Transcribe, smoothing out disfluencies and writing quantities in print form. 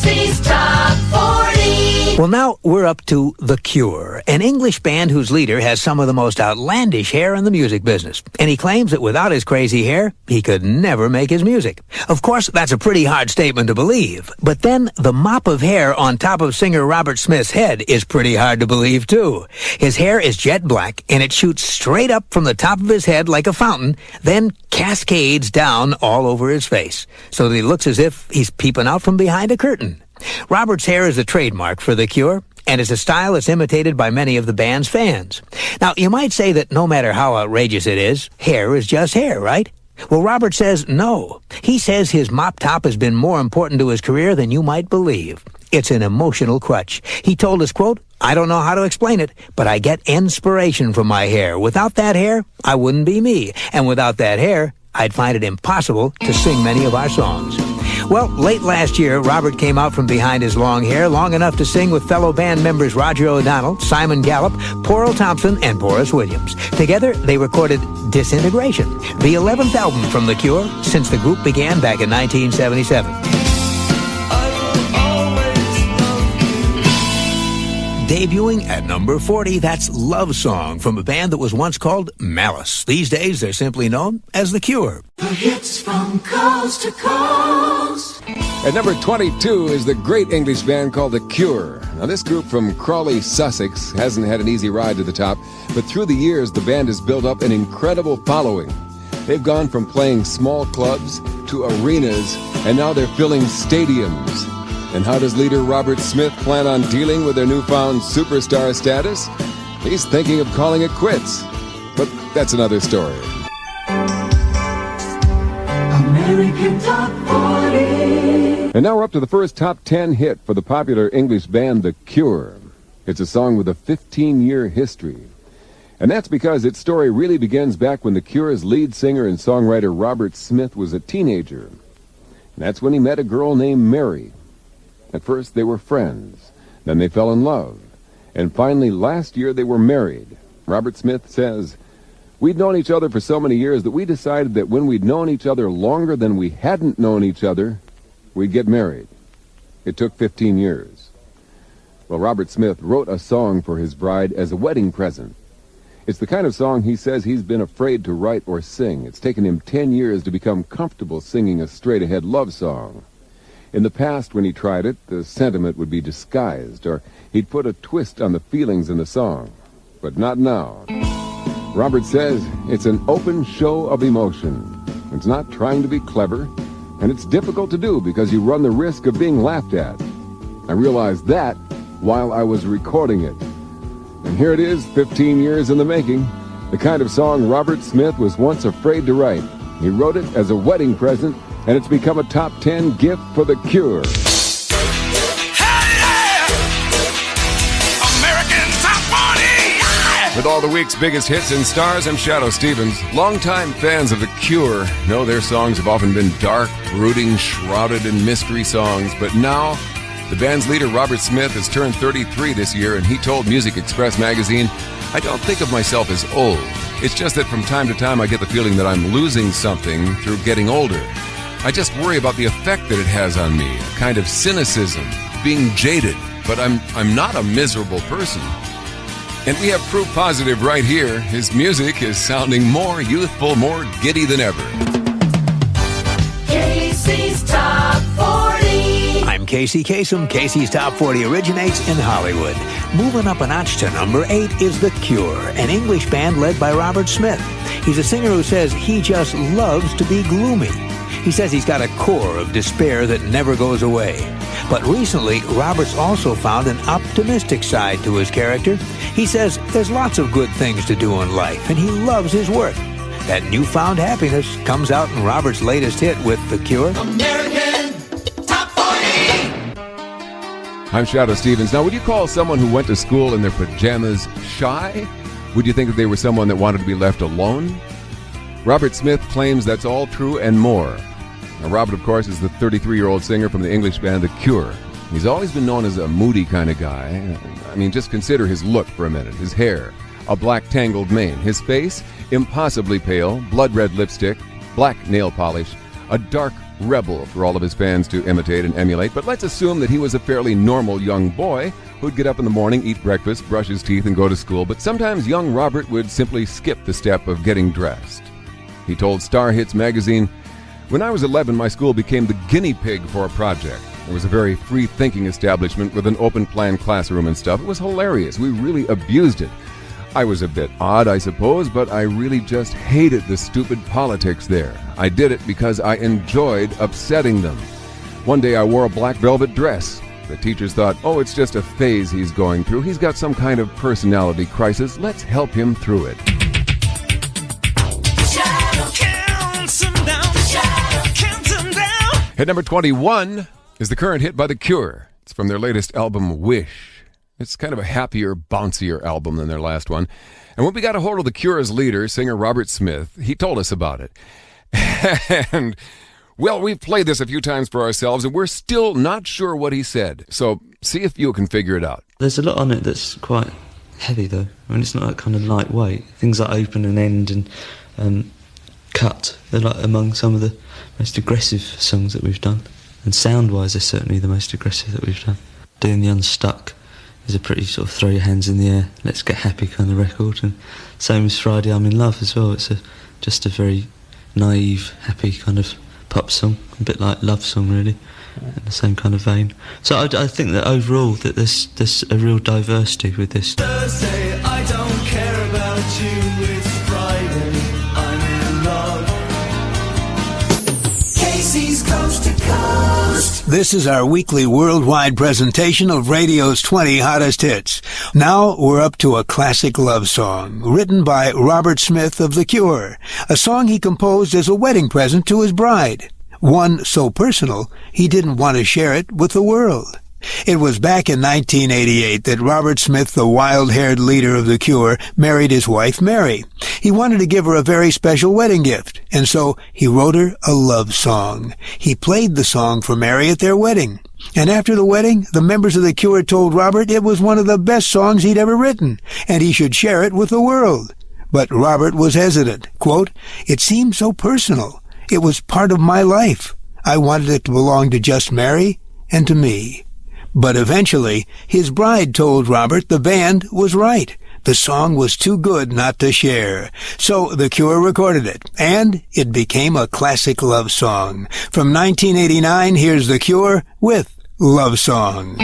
Casey's Top 40. Well, now we're up to The Cure, an English band whose leader has some of the most outlandish hair in the music business. And he claims that without his crazy hair, he could never make his music. Of course, that's a pretty hard statement to believe. But then the mop of hair on top of singer Robert Smith's head is pretty hard to believe, too. His hair is jet black, and it shoots straight up from the top of his head like a fountain, then cascades down all over his face, so that he looks as if he's peeping out from behind a curtain. Robert's hair is a trademark for The Cure, and it's a style that's imitated by many of the band's fans. Now, you might say that no matter how outrageous it is, hair is just hair, right? Well, Robert says no. He says his mop top has been more important to his career than you might believe. It's an emotional crutch. He told us, quote, "I don't know how to explain it, but I get inspiration from my hair. Without that hair, I wouldn't be me. And without that hair, I'd find it impossible to sing many of our songs." Well, late last year, Robert came out from behind his long hair, long enough to sing with fellow band members Roger O'Donnell, Simon Gallup, Porel Thompson, and Boris Williams. Together, they recorded Disintegration, the 11th album from The Cure since the group began back in 1977. Debuting at number 40, that's Love Song from a band that was once called Malice. These days, they're simply known as The Cure. The hits from coast to coast. At number 22 is the great English band called The Cure. Now, this group from Crawley, Sussex, hasn't had an easy ride to the top, but through the years, the band has built up an incredible following. They've gone from playing small clubs to arenas, and now they're filling stadiums. And how does leader Robert Smith plan on dealing with their newfound superstar status? He's thinking of calling it quits. But that's another story. American Top 40. And now we're up to the first top 10 hit for the popular English band The Cure. It's a song with a 15-year history. And that's because its story really begins back when The Cure's lead singer and songwriter Robert Smith was a teenager. And that's when he met a girl named Mary. At first, they were friends. Then they fell in love. And finally, last year, they were married. Robert Smith says, "We'd known each other for so many years that we decided that when we'd known each other longer than we hadn't known each other, we'd get married." It took 15 years. Well, Robert Smith wrote a song for his bride as a wedding present. It's the kind of song he says he's been afraid to write or sing. It's taken him 10 years to become comfortable singing a straight-ahead love song. In the past, when he tried it, the sentiment would be disguised, or he'd put a twist on the feelings in the song. But not now. Robert says it's an open show of emotion. It's not trying to be clever, and it's difficult to do because you run the risk of being laughed at. I realized that while I was recording it. And here it is, 15 years in the making. The kind of song Robert Smith was once afraid to write. He wrote it as a wedding present, and it's become a top 10 gift for The Cure. Hey, yeah! American Top 40! Yeah! With all the week's biggest hits and stars, I'm Shadoe Stevens. Longtime fans of The Cure know their songs have often been dark, brooding, shrouded in mystery songs. But now, the band's leader, Robert Smith, has turned 33 this year, and he told Music Express magazine, "I don't think of myself as old. It's just that from time to time I get the feeling that I'm losing something through getting older. I just worry about the effect that it has on me, a kind of cynicism, being jaded, but I'm not a miserable person." And we have proof positive right here. His music is sounding more youthful, more giddy than ever. Casey's Top 40. I'm Casey Kasem. Casey's Top 40 originates in Hollywood. Moving up a notch to number 8 is The Cure, an English band led by Robert Smith. He's a singer who says he just loves to be gloomy. He says he's got a core of despair that never goes away. But recently, Robert's also found an optimistic side to his character. He says there's lots of good things to do in life, and he loves his work. That newfound happiness comes out in Robert's latest hit with The Cure. American Top 40. I'm Shadoe Stevens. Now, would you call someone who went to school in their pajamas shy? Would you think that they were someone that wanted to be left alone? Robert Smith claims that's all true and more. Now, Robert, of course, is the 33-year-old singer from the English band The Cure. He's always been known as a moody kind of guy. I mean, just consider his look for a minute. His hair, a black tangled mane. His face, impossibly pale, blood red lipstick, black nail polish, a dark rebel for all of his fans to imitate and emulate, but let's assume that he was a fairly normal young boy who'd get up in the morning, eat breakfast, brush his teeth, and go to school, but sometimes young Robert would simply skip the step of getting dressed. He told Star Hits magazine, "When I was 11, my school became the guinea pig for a project. It was a very free-thinking establishment with an open-plan classroom and stuff. It was hilarious. We really abused it. I was a bit odd, I suppose, but I really just hated the stupid politics there. I did it because I enjoyed upsetting them. One day I wore a black velvet dress. The teachers thought, oh, it's just a phase he's going through. He's got some kind of personality crisis. Let's help him through it." Hit number 21 is the current hit by The Cure. It's from their latest album, Wish. It's kind of a happier, bouncier album than their last one. And when we got a hold of The Cure's leader, singer Robert Smith, he told us about it. And, well, we've played this a few times for ourselves, and we're still not sure what he said. So see if you can figure it out. There's a lot on it that's quite heavy, though. I mean, it's not that kind of lightweight. Things like open and end and cut, they're like among some of the most aggressive songs that we've done. And sound-wise, they're certainly the most aggressive that we've done. Doing the Unstuck is a pretty sort of throw your hands in the air, let's get happy kind of record. And same as Friday, I'm in Love as well. It's just a very naive, happy kind of pop song, a bit like Love Song really, in the same kind of vein. So I think that overall that there's a real diversity with this. Thursday, I don't care about you. It's Friday, I'm in love. Casey's Coast to Coast. This is our weekly worldwide presentation of radio's 20 hottest hits. Now we're up to a classic love song, written by Robert Smith of The Cure, a song he composed as a wedding present to his bride. One so personal, he didn't want to share it with the world. It was back in 1988 that Robert Smith, the wild-haired leader of The Cure, married his wife Mary. He wanted to give her a very special wedding gift, and so he wrote her a love song. He played the song for Mary at their wedding. And after the wedding, the members of The Cure told Robert it was one of the best songs he'd ever written, and he should share it with the world. But Robert was hesitant. Quote, "It seemed so personal. It was part of my life. I wanted it to belong to just Mary and to me." But eventually, his bride told Robert the band was right. The song was too good not to share. So The Cure recorded it, and it became a classic love song. From 1989, here's The Cure with Love Song.